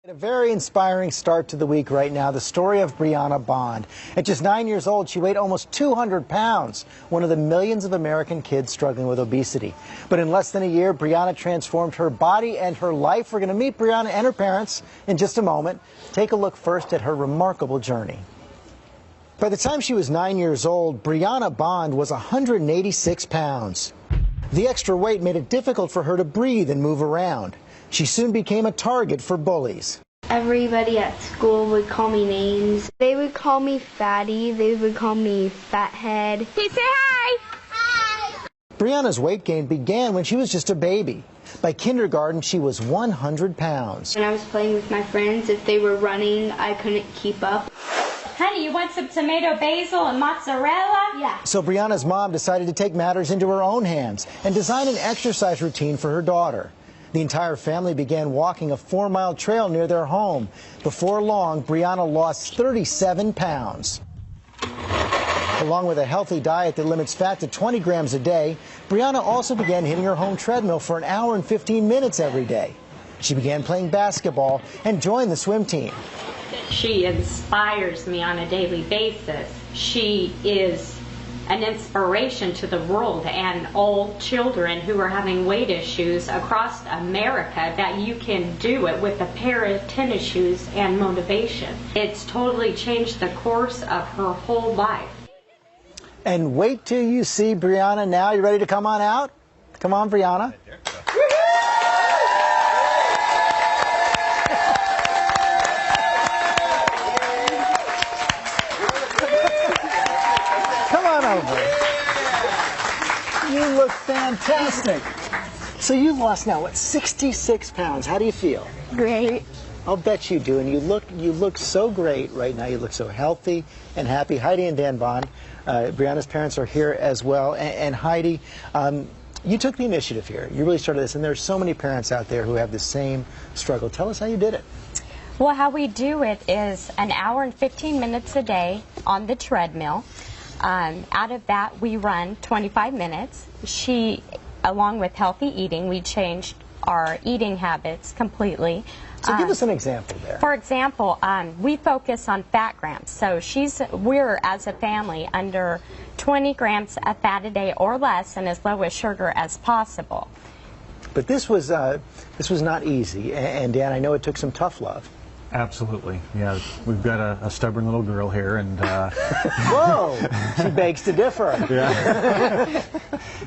A very inspiring start to the week right now, the story of Breanna Bond. At just 9 years old, she weighed almost 200 pounds, one of the millions of American kids struggling with obesity. But in less than a year, Breanna transformed her body and her life. We're going to meet Breanna and her parents in just a moment. Take a look first at her remarkable journey. By the time she was 9 years old, Breanna Bond was 186 pounds. The extra weight made it difficult for her to breathe and move around. She soon became a target for bullies. Everybody at school would call me names. They would call me fatty. They would call me fathead. Hey, say hi! Hi! Breanna's weight gain began when she was just a baby. By kindergarten, she was 100 pounds. When I was playing with my friends, if they were running, I couldn't keep up. Honey, you want some tomato basil and mozzarella? Yeah. So Breanna's mom decided to take matters into her own hands and design an exercise routine for her daughter. The entire family began walking a 4-mile trail near their home. Before long, Breanna lost 37 pounds. Along with a healthy diet that limits fat to 20 grams a day, Breanna also began hitting her home treadmill for 1 hour and 15 minutes every day. She began playing basketball and joined the swim team. She inspires me on a daily basis. She is an inspiration to the world and all children who are having weight issues across America, that you can do it with a pair of tennis shoes and motivation. It's totally changed the course of her whole life. And wait till you see Breanna now. You ready to come on out? Come on, Breanna. You look fantastic. So you lost now, what, 66 pounds. How do you feel? Great. I'll bet you do. And you look so great right now. You look so healthy and happy. Heidi and Dan Bond, Breanna's parents, are here as well. And Heidi, you took the initiative here. You really started this. And there's so many parents out there who have the same struggle. Tell us how you did it. Well, how we do it is 1 hour and 15 minutes a day on the treadmill. Out of that, we run 25 minutes. Along with healthy eating, we changed our eating habits completely. So give us an example there. For example, we focus on fat grams. So we're, as a family, under 20 grams of fat a day or less, and as low as sugar as possible. But this was not easy. And Dan, I know it took some tough love. Absolutely. Yeah, we've got a stubborn little girl here, and whoa, she begs to differ. Yeah.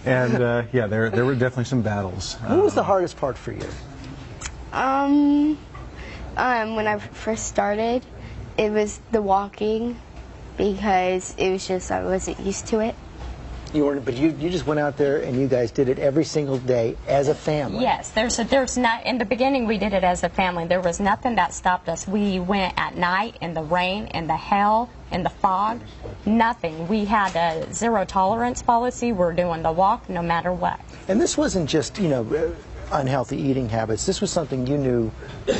And yeah, there were definitely some battles. What was the hardest part for you? When I first started, it was the walking, because it was just, I wasn't used to it. You weren't, but you just went out there and you guys did it every single day as a family. Yes, there's not, in the beginning we did it as a family. There was nothing that stopped us. We went at night, in the rain, in the hail, in the fog, nothing. We had a zero tolerance policy. We're doing the walk no matter what. And this wasn't just, unhealthy eating habits. This was something you knew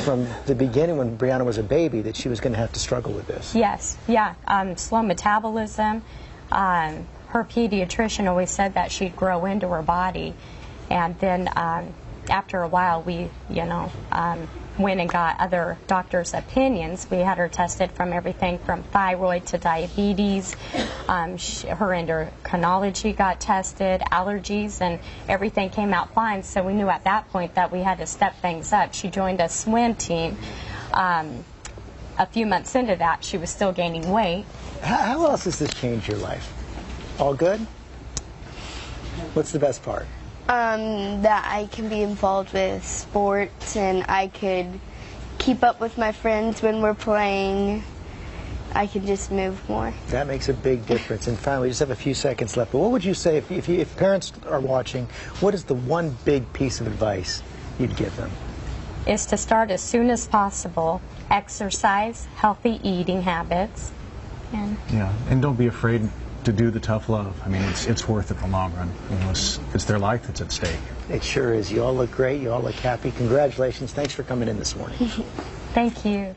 from the beginning when Breanna was a baby, that she was going to have to struggle with this. Yes, yeah, slow metabolism. Her pediatrician always said that she'd grow into her body, and then after a while we, went and got other doctors' opinions. We had her tested from everything from thyroid to diabetes. Her endocrinology got tested, allergies, and everything came out fine. So we knew at that point that we had to step things up. She joined a swim team. A few months into that, she was still gaining weight. How else has this changed your life? All good? What's the best part? That I can be involved with sports, and I could keep up with my friends when we're playing. I can just move more. That makes a big difference. And finally, we just have a few seconds left. But what would you say, if parents are watching, what is the one big piece of advice you'd give them? Is to start as soon as possible. Exercise, healthy eating habits. And don't be afraid to do the tough love. I mean, it's worth it in the long run. It's their life that's at stake. It sure is. You all look great. You all look happy. Congratulations. Thanks for coming in this morning. Thank you.